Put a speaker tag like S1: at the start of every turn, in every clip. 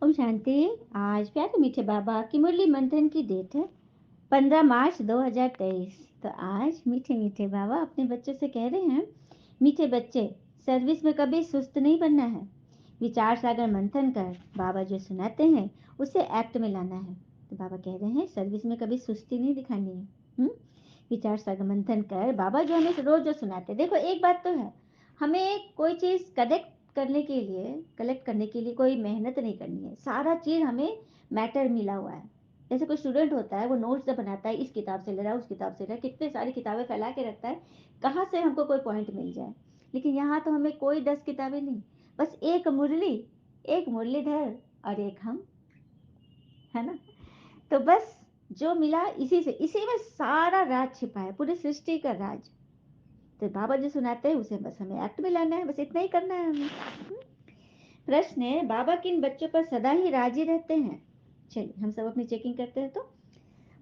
S1: ओम शांति। आज प्यारे मीठे बाबा की मुरली मंथन की डेट है 15 मार्च 2023। तो आज मीठे मीठे बाबा अपने बच्चों से कह रहे हैं, मीठे बच्चे, सर्विस में कभी सुस्त नहीं बनना है। विचार सागर मंथन कर बाबा जो सुनाते हैं उसे एक्ट में लाना है। तो बाबा कह रहे हैं सर्विस में कभी सुस्ती नहीं दिखानी है। विचार सागर मंथन कर बाबा जो हमें रोज जो सुनाते हैं, देखो एक बात तो है, हमें कोई चीज कलेक्ट करने के लिए कोई मेहनत नहीं करनी है। सारा चीज हमें मैटर मिला हुआ है। जैसे कोई स्टूडेंट होता है, वो नोट्स जब बनाता है, इस किताब से ले रहा है, उस किताब से ले रहा है, कितने सारी किताबें फैला के रखता है, कहाँ से हमको कोई पॉइंट मिल जाए। लेकिन यहाँ तो हमें कोई 10 किताबें नहीं, बस एक मुरली, एक मुरलीधर और एक हम, है ना। तो बस जो मिला इसी में सारा राज छिपा है, पूरी सृष्टि का राज। तो बाबा जी सुनाते हैं उसे बस हमें एक्ट में लाना है, बस इतना ही करना है हमें। प्रश्न है, बाबा किन बच्चों पर सदा ही राजी रहते हैं? चलिए हम सब अपनी चेकिंग करते हैं। तो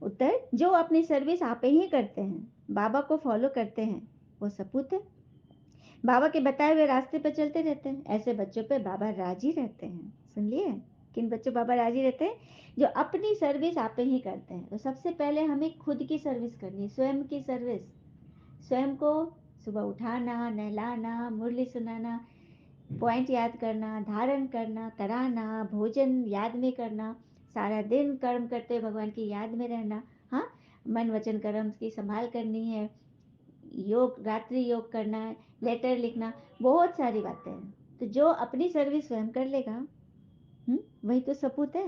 S1: उत्तर, जो अपनी सर्विस आप ही करते हैं, बाबा को फॉलो करते हैं, वो सपूत है। बाबा के बताए हुए रास्ते पर चलते रहते हैं, ऐसे बच्चों पे बाबा राजी रहते हैं। सुन लिए? किन बच्चों बाबा राजी रहते हैं? जो अपनी सर्विस आप ही करते हैं। तो सबसे पहले हमें खुद की सर्विस करनी है, स्वयं की सर्विस। स्वयं को सुबह उठाना, नहलाना, मुरली सुनाना, पॉइंट याद करना, धारण करना, कराना, भोजन याद में करना, सारा दिन कर्म करते हुए भगवान की याद में रहना। हाँ, मन वचन कर्म की संभाल करनी है, योग, रात्रि योग करना है, लेटर लिखना, बहुत सारी बातें हैं। तो जो अपनी सर्विस स्वयं कर लेगा, वही तो सपूत है।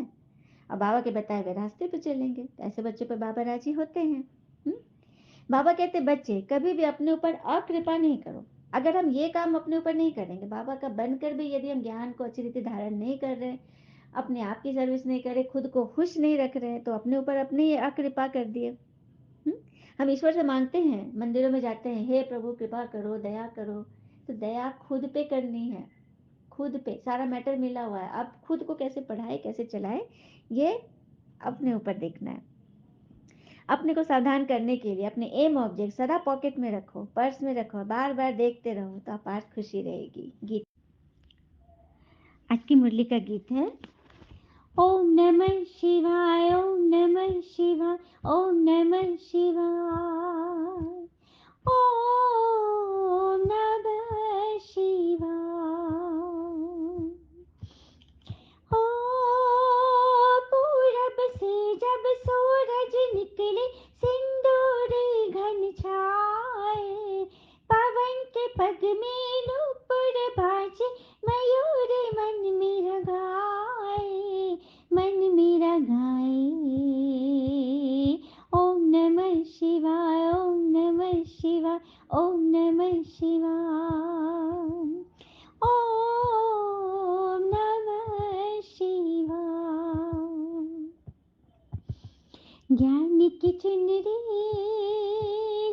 S1: अब बाबा के बताए हुए रास्ते पे चलेंगे, तो ऐसे बच्चों पर बाबा राजी होते हैं। बाबा कहते, बच्चे कभी भी अपने ऊपर अकृपा नहीं करो। अगर हम ये काम अपने ऊपर नहीं करेंगे, बाबा का बनकर भी यदि हम ज्ञान को अच्छी रीति धारण नहीं कर रहे, अपने आप की सर्विस नहीं कर रहे, खुद को खुश नहीं रख रहे, तो अपने ऊपर अपने ही अकृपा कर दिए। हम ईश्वर से मांगते हैं, मंदिरों में जाते हैं, हे प्रभु कृपा करो, दया करो। तो दया खुद पे करनी है, खुद पे सारा मैटर मिला हुआ है। अब खुद को कैसे पढ़ाए, कैसे चलाए, ये अपने ऊपर देखना है। अपने को सावधान करने के लिए अपने एम ऑब्जेक्ट सदा पॉकेट में रखो, पर्स में रखो, बार बार देखते रहो, तो अपार खुशी रहेगी। गीत, आज की मुरली का गीत है, ओम नमः शिवाय, ओम नमः शिवाय, ओम नमः शिवाय, ओम नमः शिवाय। ओ पूरब से जब सूरज निकले, सिंदूर घन छाए, पवन के पग में नूपुर बाजे, मयूर मन मेरा गाए, मन मेरा गाए। ओम नमः शिवाय, ओम नमः शिवाय, ओम नमः शिवाय, ओम नमः शिवाय। ज्ञान की चुनरी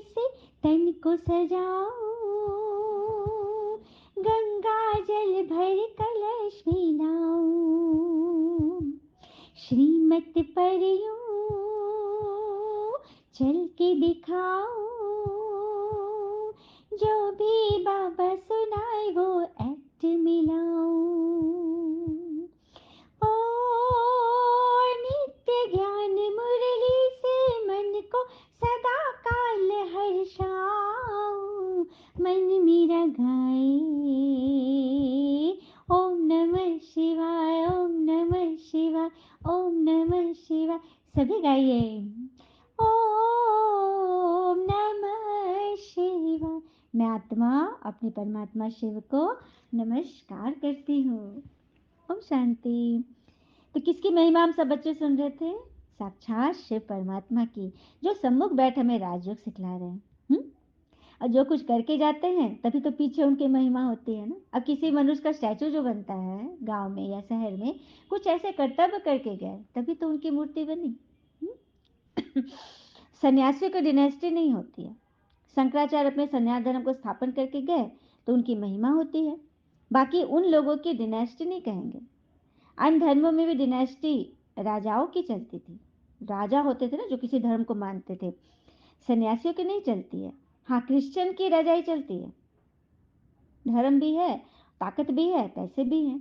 S1: से तन को सजाओ, गंगा जल भर कलश में लाओ, श्रीमत पर यूं चल के दिखाओ, जो भी बाबा सुनाए वो एक्ट मिलाओ। और नित्य ज्ञान मुरली से मन को सदा काल हर्षाओ, मन मेरा गाए। ओम नमः शिवाय, ओम नमः शिवाय, ओम नमः शिवाय। सभी गाइए, ओम नमः शिवाय। मैं आत्मा अपने परमात्मा शिव को नमस्कार करती हूँ। ओम शांति। तो किसकी महिमा हम सब बच्चे सुन रहे थे? साक्षात शिव परमात्मा की, जो सम्मुख बैठ हमें राजयोग सिखला रहे हैं। और जो कुछ करके जाते हैं तभी तो पीछे उनकी महिमा होती है ना। अब किसी मनुष्य का स्टैचू जो बनता है गांव में या शहर में, कुछ ऐसे कर्तव्य करके गए तभी तो उनकी मूर्ति बनी। सन्यासियों की डिनेस्टी नहीं होती है। शंकराचार्य अपने सन्यास धर्म को स्थापन करके गए तो उनकी महिमा होती है, बाकी उन लोगों की डिनेस्टी नहीं कहेंगे। अन्य धर्मों में भी डिनेस्टी राजाओं की चलती थी, राजा होते थे ना जो किसी धर्म को मानते थे। सन्यासियों की नहीं चलती है। हाँ, क्रिश्चियन की रजाई चलती है, धर्म भी है, ताकत भी है, पैसे भी हैं,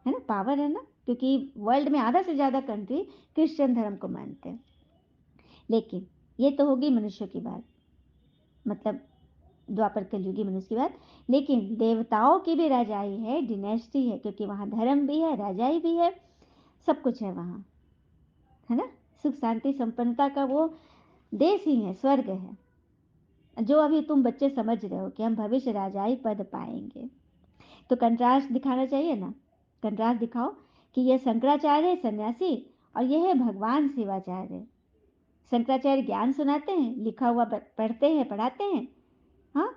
S1: है ना, पावर है ना। क्योंकि वर्ल्ड में आधा से ज़्यादा कंट्री क्रिश्चियन धर्म को मानते हैं। लेकिन ये तो होगी मनुष्यों की बात, मतलब द्वापर कलयुगी मनुष्य की बात। लेकिन देवताओं की भी राजाई है, डिनेस्टी है, क्योंकि वहाँ धर्म भी है, राजाई भी है, सब कुछ है वहाँ, है ना। सुख शांति संपन्नता का वो देश ही है, स्वर्ग है, जो अभी तुम बच्चे समझ रहे हो कि हम भविष्य राजाई पद पाएंगे। तो कंट्रास्ट दिखाना चाहिए ना, कंट्रास्ट दिखाओ कि यह शंकराचार्य है सन्यासी, और यह है भगवान शिवाचार्य। शंकराचार्य ज्ञान सुनाते हैं, लिखा हुआ पढ़ते हैं, पढ़ाते हैं। हाँ,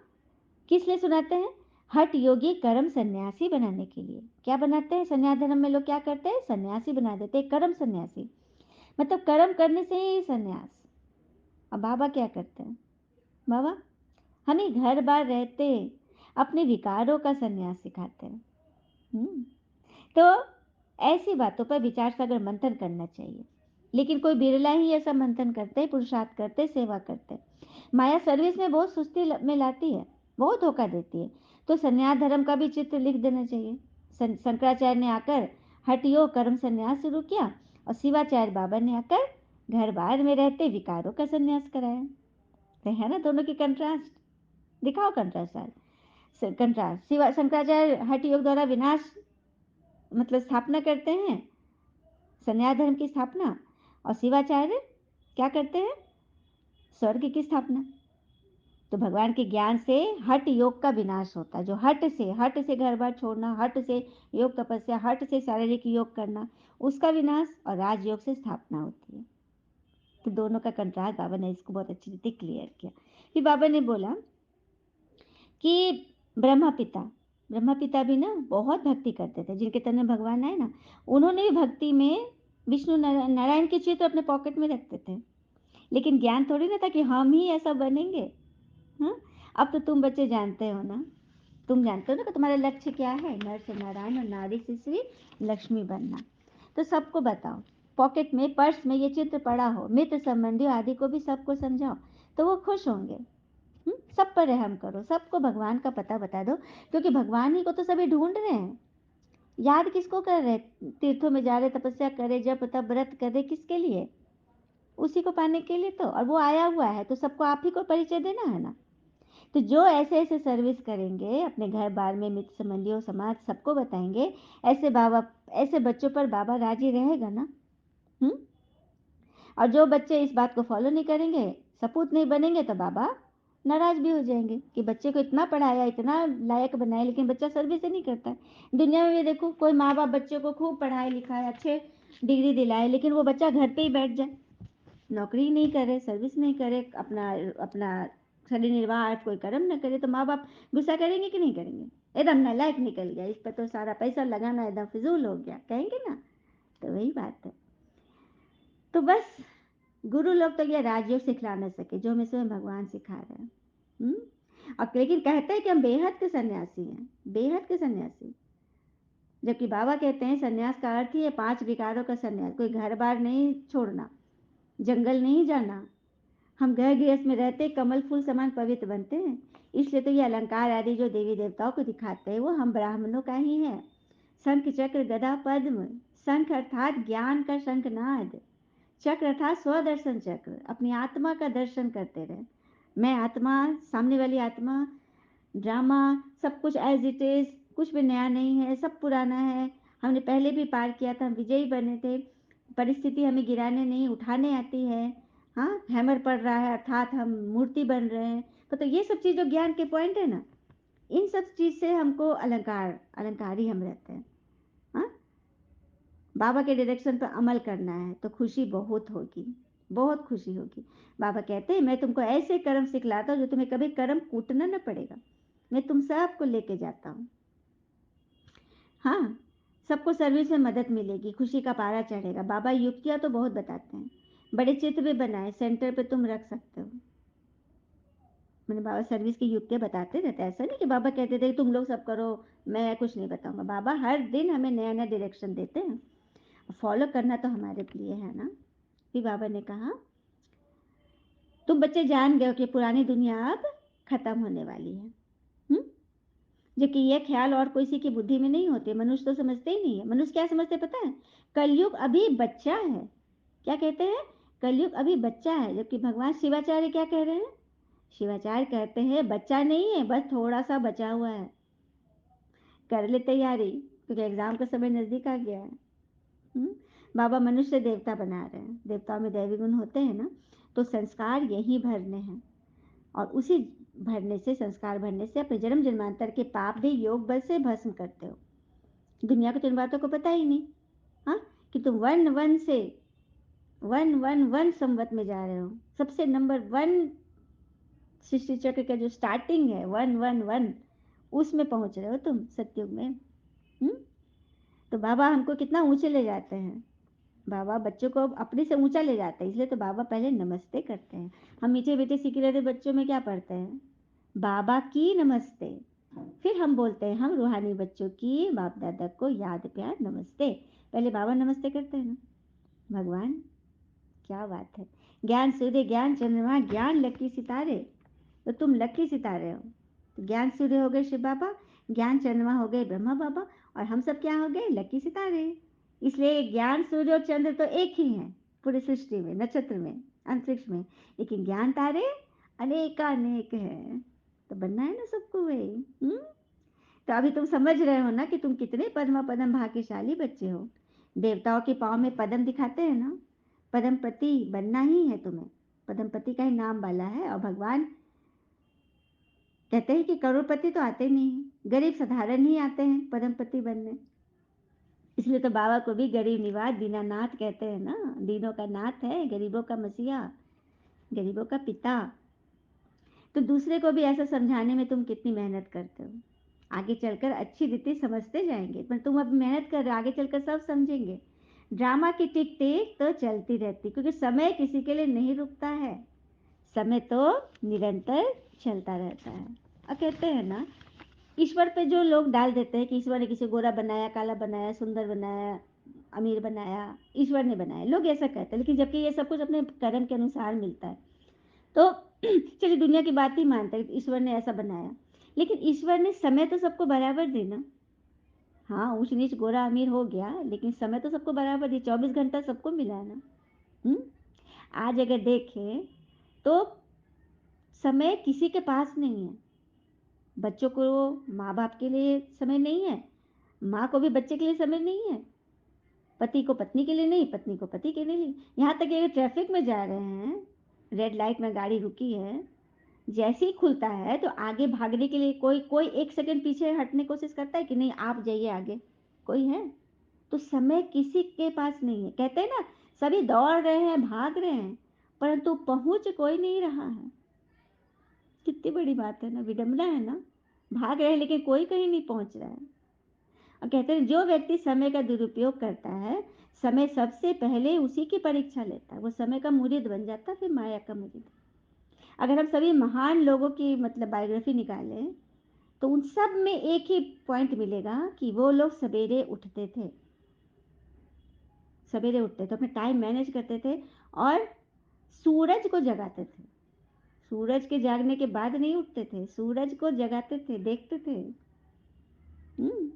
S1: किस लिए सुनाते हैं? हठ योगी कर्म सन्यासी बनाने के लिए। क्या बनाते हैं? सन्यास धर्म में लोग क्या करते हैं? सन्यासी बना देते हैं, कर्म सन्यासी, मतलब कर्म करने से ही सन्यास। अब बाबा क्या करते हैं? बाबा हमें घर बार रहते अपने विकारों का सन्यास सिखाते हैं। तो ऐसी बातों पर विचार सागर मंथन करना चाहिए, लेकिन कोई बिरला ही ऐसा मंथन करते, पुरुषार्थ करते, सेवा करते। माया सर्विस में बहुत सुस्ती में लाती है, बहुत धोखा देती है। तो संन्यास धर्म का भी चित्र लिख देना चाहिए। शंकराचार्य ने आकर हठ योग कर्म संन्यास शुरू किया, और शिवाचार्य बाबा ने आकर घर बार में रहते विकारों का संन्यास कराया। तो है ना दोनों की कंट्रास्ट, दिखाओ कंट्रास्ट आज। कंट्रास्ट, शिवा शंकराचार्य हठ योग द्वारा विनाश मतलब स्थापना करते हैं, संन्यास धर्म की स्थापना, और शिवाचार्य क्या करते हैं? स्वर्ग की स्थापना। तो भगवान के ज्ञान से हठ योग का विनाश होता है। जो हठ से घर बार छोड़ना, हठ से योग तपस्या, हठ से शारीरिक योग करना, उसका विनाश, और राजयोग से स्थापना होती है। तो दोनों का कंट्रास्ट बाबा ने इसको बहुत अच्छी रीति क्लियर किया। फिर बाबा ने बोला कि ब्रह्मा पिता, ब्रह्मा पिता भी ना बहुत भक्ति करते थे, जिनके तन में भगवान आए ना, उन्होंने भी भक्ति में विष्णु नारायण के चित्र अपने पॉकेट में रखते थे। लेकिन ज्ञान थोड़ी ना था कि हम ही ऐसा बनेंगे। हाँ, अब तो तुम बच्चे जानते हो ना, तुम जानते हो ना कि तुम्हारा लक्ष्य क्या है, नर से नारायण और नारी से श्री लक्ष्मी बनना। तो सबको बताओ, पॉकेट में पर्स में ये चित्र पड़ा हो, मित्र संबंधियों आदि को भी सबको समझाओ, तो वो खुश होंगे। सब पर रहम करो, सबको भगवान का पता बता दो, क्योंकि भगवान ही को तो सभी ढूंढ रहे हैं। याद किसको कर रहे? तीर्थों में जा रहे, तपस्या करे, जब तब व्रत करे, किसके लिए? उसी को पाने के लिए तो, और वो आया हुआ है, तो सबको आप ही को परिचय देना है ना। तो जो ऐसे ऐसे सर्विस करेंगे, अपने घर बार में मित्र संबंधियों समाज सबको बताएंगे, ऐसे बाबा, ऐसे बच्चों पर बाबा राजी रहेगा ना। हम्म। और जो बच्चे इस बात को फॉलो नहीं करेंगे, सपूत नहीं बनेंगे, तो बाबा नाराज भी हो जाएंगे कि बच्चे को इतना पढ़ाया, इतना लायक बनाया, लेकिन बच्चा सर्विस ही नहीं करता है। दुनिया में भी देखो, कोई माँ बाप बच्चे को खूब पढ़ाए लिखाए, अच्छे डिग्री दिलाए, लेकिन वो बच्चा घर पे ही बैठ जाए, नौकरी नहीं करे, सर्विस नहीं करे, अपना अपना शरीर निर्वाह कोई कर्म न करे, तो माँ बाप गुस्सा करेंगे कि नहीं करेंगे? एकदम नालायक निकल गया, इस पर तो सारा पैसा लगाना एकदम फिजूल हो गया, कहेंगे ना। तो वही बात है। तो बस गुरु लोग तो ये राजयोग सिखला न सके जो हमें स्वयं भगवान सिखा रहे हैं। और लेकिन कहते हैं कि हम बेहद के सन्यासी हैं, बेहद के सन्यासी, जबकि बाबा कहते हैं सन्यास का अर्थ ही है 5 विकारों का सन्यास। कोई घर बार नहीं छोड़ना, जंगल नहीं जाना, हम घर गृहस्थ में रहते कमल फूल समान पवित्र बनते हैं। इसलिए तो ये अलंकार आदि जो देवी देवताओं को दिखाते हैं, वो हम ब्राह्मणों का ही है। शंख चक्र गदा पद्म, शंख अर्थात ज्ञान का शंखनाद, चक्र अर्थात स्वदर्शन चक्र, अपनी आत्मा का दर्शन करते रहे। मैं आत्मा, सामने वाली आत्मा, ड्रामा, सब कुछ एज इट इज, कुछ भी नया नहीं है, सब पुराना है। हमने पहले भी पार किया था, हम विजयी बने थे। परिस्थिति हमें गिराने नहीं, उठाने आती है। हाँ, हैमर पड़ रहा है अर्थात हम मूर्ति बन रहे हैं। तो ये सब चीज़ जो ज्ञान के पॉइंट है ना, इन सब चीज़ से हमको अलंकारी हम रहते हैं। हाँ, बाबा के डायरेक्शन पर अमल करना है तो खुशी बहुत होगी, बहुत खुशी होगी। बाबा कहते हैं मैं तुमको ऐसे कर्म सिखलाता हूँ जो तुम्हें कभी कर्म कूटना न पड़ेगा। मैं तुम सबको लेके जाता हूँ। हाँ, सबको सर्विस में मदद मिलेगी, खुशी का पारा चढ़ेगा। बाबा युक्तियाँ तो बहुत बताते हैं, बड़े चित्र भी बनाए, सेंटर पे तुम रख सकते हो। मैंने बाबा सर्विस की युक्तियाँ बताते रहते, ऐसा नहीं कि बाबा कहते थे तुम लोग सब करो, मैं कुछ नहीं बताऊंगा। बाबा हर दिन हमें नया नया डायरेक्शन देते हैं, फॉलो करना तो हमारे लिए है ना। फिर बाबा ने कहा तुम बच्चे जान गए हो कि पुरानी दुनिया अब खत्म होने वाली है। जबकि ये ख्याल और किसी की बुद्धि में नहीं होते। मनुष्य तो समझते ही नहीं है। मनुष्य क्या समझते हैं पता है? कलयुग अभी बच्चा है। क्या कहते हैं? कलयुग अभी बच्चा है। जबकि भगवान शिवाचार्य क्या कह रहे हैं? शिवाचार्य कहते हैं बच्चा नहीं है, बस थोड़ा सा बचा हुआ है, कर ले तैयारी, क्योंकि एग्जाम का समय नजदीक आ गया है। हम्म? बाबा मनुष्य देवता बना रहे हैं। देवताओं में दैवी गुण होते हैं ना, तो संस्कार यही भरने हैं। और उसी भरने से, संस्कार भरने से अपने जन्म जन्मांतर के पाप भी योग बल से भस्म करते हो। दुनिया को तो इन बातों को पता ही नहीं। हाँ, कि तुम वन वन से वन वन वन संवत में जा रहे हो। सबसे नंबर वन सृष्टि चक्र का जो स्टार्टिंग है, वन वन वन, उसमें पहुंच रहे हो तुम सतयुग में। हम्म? तो बाबा हमको कितना ऊंचे ले जाते हैं। बाबा बच्चों को अपने से ऊंचा ले जाते हैं, इसलिए तो बाबा पहले नमस्ते करते हैं। हम मीठे मीठे सीख रहे थे, बच्चों में क्या पढ़ते हैं? बाबा की नमस्ते। फिर हम बोलते हैं, हम रूहानी बच्चों की बाप दादा को याद प्यार नमस्ते। पहले बाबा नमस्ते करते हैं ना। भगवान, क्या बात है। ज्ञान सूर्य, ज्ञान चंद्रमा, ज्ञान लकी सितारे। तो तुम लकी सितारे हो। तो ज्ञान सूर्य हो गए शिव बाबा, ज्ञान चंद्रमा हो गए ब्रह्मा बाबा, और हम सब क्या हो गए? लकी सितारे। इसलिए ज्ञान सूर्य और चंद्र तो एक ही हैं पूरी सृष्टि में, नक्षत्र में, अंतरिक्ष में। लेकिन ज्ञान तारे अनेकानेक हैं। तो बनना है ना सबको वही। तो अभी तुम समझ रहे हो ना कि तुम कितने पद्म पदम भाग्यशाली बच्चे हो। देवताओं के पाँव में पद्म दिखाते हैं ना। पद्मपति बनना ही है तुम्हें। पद्मपति का ही नाम वाला है। और भगवान कहते हैं कि करोड़पति तो आते नहीं, गरीब साधारण ही आते हैं पद्मपति बनने। इसलिए तो बाबा को भी गरीब निवाज दीनानाथ कहते हैं ना। दीनों का नाथ है, गरीबों का मसीहा, गरीबों का पिता। तो दूसरे को भी ऐसा समझाने में तुम कितनी मेहनत करते हो। आगे चलकर अच्छी रीति समझते जाएंगे, पर तुम अब मेहनत कर रहे हो, आगे चलकर सब समझेंगे। ड्रामा की टिक टिक तो चलती रहती, क्योंकि समय किसी के लिए नहीं रुकता है। समय तो निरंतर चलता रहता है। और कहते हैं ना, ईश्वर पे जो लोग डाल देते हैं कि ईश्वर ने किसी गोरा बनाया, काला बनाया, सुंदर बनाया, अमीर बनाया, ईश्वर ने बनाया, लोग ऐसा कहते हैं। लेकिन जबकि ये सब कुछ अपने कर्म के अनुसार मिलता है। तो चलिए दुनिया की बात ही मानते हैं, ईश्वर ने ऐसा बनाया। लेकिन ईश्वर ने समय तो सबको बराबर दी ना। हाँ, ऊंच नीच गोरा अमीर हो गया, लेकिन समय तो सबको बराबर दी। 24 घंटा सबको मिला है ना। हम्म? आज अगर देखें तो समय किसी के पास नहीं है। बच्चों को माँ बाप के लिए समय नहीं है, माँ को भी बच्चे के लिए समय नहीं है, पति को पत्नी के लिए नहीं, पत्नी को पति के लिए नहीं। यहाँ तक कि अगर ट्रैफिक में जा रहे हैं, रेड लाइट में गाड़ी रुकी है, जैसे ही खुलता है तो आगे भागने के लिए कोई कोई 1 सेकंड पीछे हटने की कोशिश करता है कि नहीं आप जाइए आगे? कोई है? तो समय किसी के पास नहीं है। कहते हैं ना, सभी दौड़ रहे हैं, भाग रहे हैं, परंतु पहुंच कोई नहीं रहा है। कितनी बड़ी बात है ना, विडंबना है ना। भाग रहे हैं लेकिन कोई कहीं नहीं पहुंच रहा है। और कहते हैं जो व्यक्ति समय का दुरुपयोग करता है, समय सबसे पहले उसी की परीक्षा लेता है। वो समय का मुरीद बन जाता है, फिर माया का मुरीद। अगर हम सभी महान लोगों की मतलब बायोग्राफी निकालें, तो उन सब में एक ही पॉइंट मिलेगा कि वो लोग सवेरे उठते थे। सवेरे उठते थे, अपने टाइम मैनेज करते थे, और सूरज को जगाते थे। सूरज के जागने के बाद नहीं उठते थे, सूरज को जगाते थे, देखते थे। हम्म।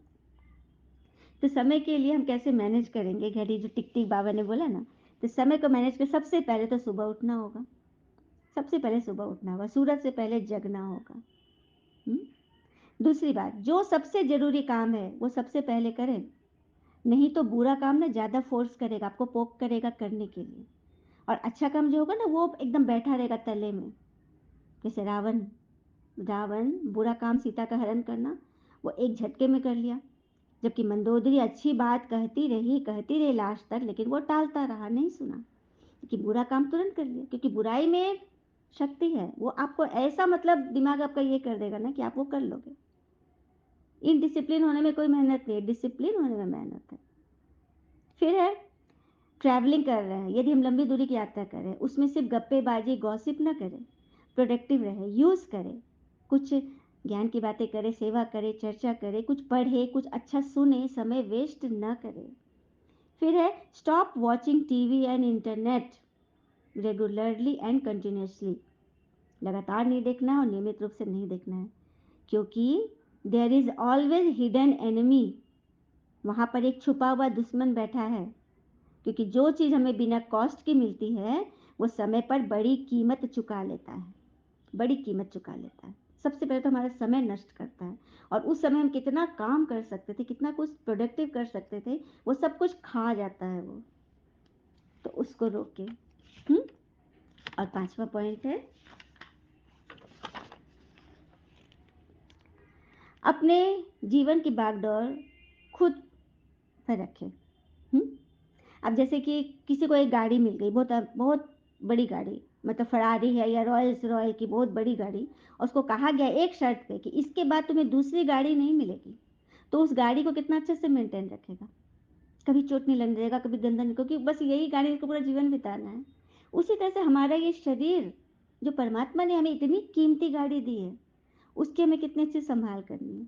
S1: तो समय के लिए हम कैसे मैनेज करेंगे? घड़ी जो टिक टिक बाबा ने बोला ना, तो समय को मैनेज कर सबसे पहले तो सुबह उठना होगा। सबसे पहले सुबह उठना होगा, सूरज से पहले जगना होगा। हम्म? दूसरी बात, जो सबसे जरूरी काम है वो सबसे पहले करें। नहीं तो बुरा काम ना ज़्यादा फोर्स करेगा, आपको पोक करेगा करने के लिए। और अच्छा काम जो होगा ना, वो एकदम बैठा रहेगा तले में। जैसे रावण, रावण बुरा काम सीता का हरण करना, वो एक झटके में कर लिया। जबकि मंदोदरी अच्छी बात कहती रही लास्ट तक, लेकिन वो टालता रहा, नहीं सुना। कि बुरा काम तुरंत कर लिया, क्योंकि बुराई में शक्ति है। वो आपको ऐसा मतलब दिमाग आपका ये कर देगा ना कि आप वो कर लोगे। इनडिसिप्लिन होने में कोई मेहनत नहीं है, डिसिप्लिन होने में मेहनत है। फिर है, ट्रैवलिंग कर रहे हैं, यदि हम लंबी दूरी की यात्रा करें, उसमें सिर्फ गप्पेबाजी गॉसिप ना करें। प्रोडक्टिव रहे, यूज़ करें, कुछ ज्ञान की बातें करें, सेवा करें, चर्चा करें, कुछ पढ़े, कुछ अच्छा सुने, समय वेस्ट ना करें। फिर है, stop watching TV and internet regularly and continuously. लगातार नहीं देखना है और नियमित रूप से नहीं देखना है। क्योंकि there is always hidden enemy, वहां पर एक छुपा हुआ दुश्मन बैठा है, क्योंकि जो चीज हमें बिना कॉस्ट की मिलती है वो समय पर बड़ी कीमत चुका लेता है, बड़ी कीमत चुका लेता है। सबसे पहले तो हमारा समय नष्ट करता है, और उस समय हम कितना काम कर सकते थे, कितना कुछ प्रोडक्टिव कर सकते थे, वो सब कुछ खा जाता है वो। तो उसको रोके। और पांचवा पॉइंट है, अपने जीवन की बागडोर खुद पर रखें। अब जैसे कि किसी को एक गाड़ी मिल गई, बहुत बहुत बड़ी गाड़ी, मतलब फरारी है या रॉयल्स रॉयल की बहुत बड़ी गाड़ी, और उसको कहा गया एक शर्त पे कि इसके बाद तुम्हें दूसरी गाड़ी नहीं मिलेगी, तो उस गाड़ी को कितना अच्छे से मेंटेन रखेगा, कभी चोट नहीं लगने देगा, कभी गंदा नहीं, क्योंकि बस यही गाड़ी को पूरा जीवन बिताना है। उसी तरह से हमारा ये शरीर, जो परमात्मा ने हमें इतनी कीमती गाड़ी दी है, उसकी हमें कितने अच्छे संभाल करनी है,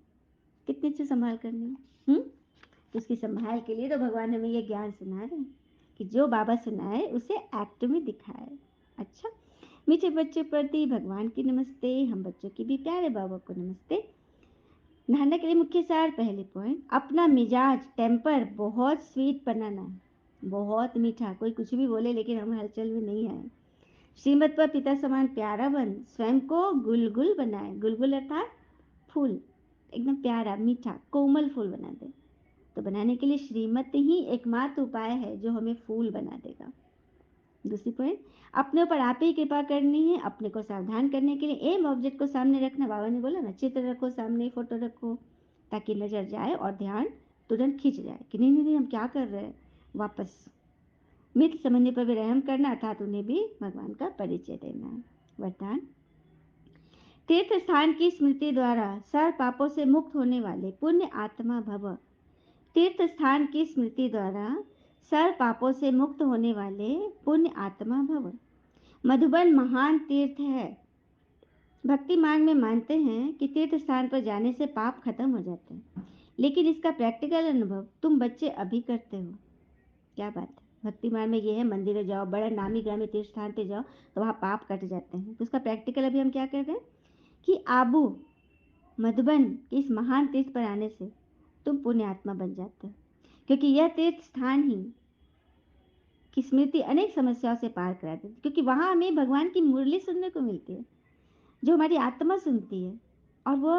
S1: कितनी अच्छी संभाल करनी है। तो उसकी संभाल के लिए तो भगवान हमें ये ज्ञान सुना रहे हैं कि जो बाबा सुनाए उसे एक्ट में दिखाए। अच्छा, मीठे बच्चे प्रति भगवान की नमस्ते, हम बच्चों की भी प्यारे बाबा को नमस्ते। नहाने के लिए मुख्य सार, पहले पॉइंट, अपना मिजाज टेम्पर बहुत स्वीट बनाना है, बहुत मीठा, कोई कुछ भी बोले लेकिन हम हलचल में नहीं आए। श्रीमत पर पिता समान प्यारा बन, स्वयं को गुलगुल बनाए, गुलगुल अर्थात फूल, एकदम प्यारा मीठा कोमल फूल बना दे। तो बनाने के लिए श्रीमत ही एकमात्र उपाय है जो हमें फूल बना देगा। दूसरी पॉइंट, अपने ऊपर आप ही कृपा करनी है, अपने को सावधान करने के लिए एम ऑब्जेक्ट को सामने रखना, बाबा ने बोला ना, चित्र रखो सामने, फोटो रखो, ताकि नजर जाए और ध्यान तुरंत खिंच जाए कि नहीं नहीं नहीं हम क्या कर रहे हैं। वापस मित्र समझने पर भी रहम करना, अर्थात उन्हें भी भगवान का परिचय देना है। वरदान, तीर्थ स्थान की स्मृति द्वारा सर्व पापों से मुक्त होने वाले पुण्य आत्मा भव। तीर्थ स्थान की स्मृति द्वारा सर्व पापों से मुक्त होने वाले पुण्य आत्मा भव। मधुबन महान तीर्थ है। भक्ति मार्ग में मानते हैं कि तीर्थ स्थान पर जाने से पाप खत्म हो जाते हैं, लेकिन इसका प्रैक्टिकल अनुभव तुम बच्चे अभी करते हो। क्या बात है, भक्ति मार्ग में ये है, मंदिर जाओ, बड़ा नामी ग्रामी तीर्थ स्थान पे जाओ तो वहाँ पाप कट जाते हैं, तो उसका प्रैक्टिकल अभी हम क्या कर रहे हैं कि आबू मधुबन के इस महान तीर्थ पर आने से तुम पुण्य आत्मा बन जाते हो, क्योंकि यह तीर्थ स्थान ही की स्मृति अनेक समस्याओं से पार करा देती, क्योंकि वहां हमें भगवान की मुरली सुनने को मिलती है, जो हमारी आत्मा सुनती है, और वो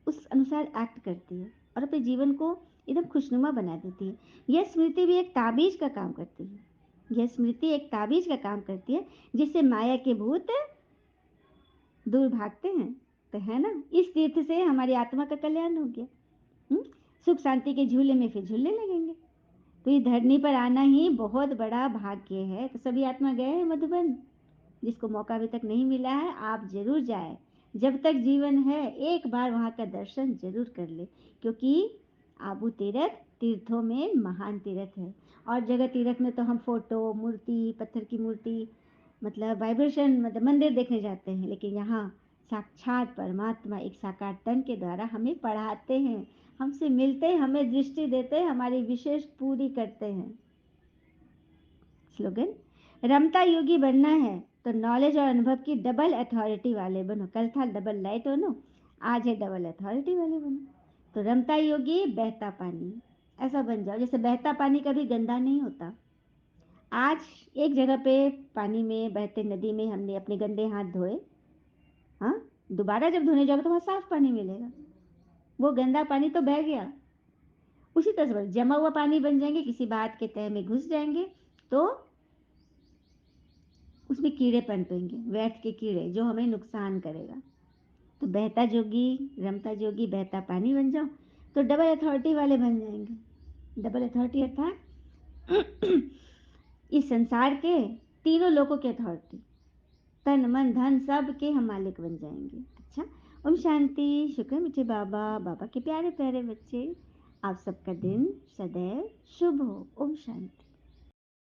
S1: उस अनुसार एक्ट करती है और अपने जीवन को एकदम खुशनुमा बना देती है। यह स्मृति भी एक ताबीज का काम करती है, यह स्मृति एक ताबीज का काम करती है, जिससे माया के भूत दूर भागते हैं। तो है ना, इस तीर्थ से हमारी आत्मा का कल्याण हो गया। हुँ? सुख शांति के झूले में फिर झूलने लगेंगे। तो ये धरनी पर आना ही बहुत बड़ा भाग्य है। तो सभी आत्मा गए हैं मधुबन, जिसको मौका अभी तक नहीं मिला है आप जरूर जाए, जब तक जीवन है एक बार वहाँ का दर्शन जरूर कर ले, क्योंकि आबू तीर्थ तीर्थों में महान तीर्थ है। और जगह तीर्थ में तो हम फोटो मूर्ति, पत्थर की मूर्ति, मतलब वाइब्रेशन, मतलब मंदिर देखने जाते हैं, लेकिन यहाँ साक्षात परमात्मा एक साकार तन के द्वारा हमें पढ़ाते हैं, हमसे मिलते हैं, हमें दृष्टि देते हैं, हमारी विशेष पूरी करते हैं। स्लोगन, रमता योगी बनना है तो नॉलेज और अनुभव की डबल अथॉरिटी वाले बनो। कल था डबल लाइट बनो, आज है डबल अथॉरिटी वाले बनो। तो रमता योगी बहता पानी, ऐसा बन जाओ जैसे बहता पानी कभी गंदा नहीं होता। आज एक जगह पे पानी में, बहते नदी में हमने अपने गंदे हाथ धोए, हाँ, दोबारा जब धोने जाओगे तो वहां साफ पानी मिलेगा, वो गंदा पानी तो बह गया। उसी तरह से जमा हुआ पानी बन जाएंगे, किसी बात के तह में घुस जाएंगे तो उसमें कीड़े पनपेंगे, व्यर्थ के कीड़े, जो हमें नुकसान करेगा। तो बहता जोगी, रमता जोगी, बहता पानी बन जाओ तो डबल अथॉरिटी वाले बन जाएंगे। डबल अथॉरिटी अर्थात इस संसार के तीनों लोगों की अथॉरिटी, तन मन धन सब के हम मालिक बन जाएंगे। अच्छा, ओम शांति। शुक्र मीठे बाबा, बाबा के प्यारे प्यारे बच्चे, आप सबका दिन सदैव शुभ हो। ओम शांति।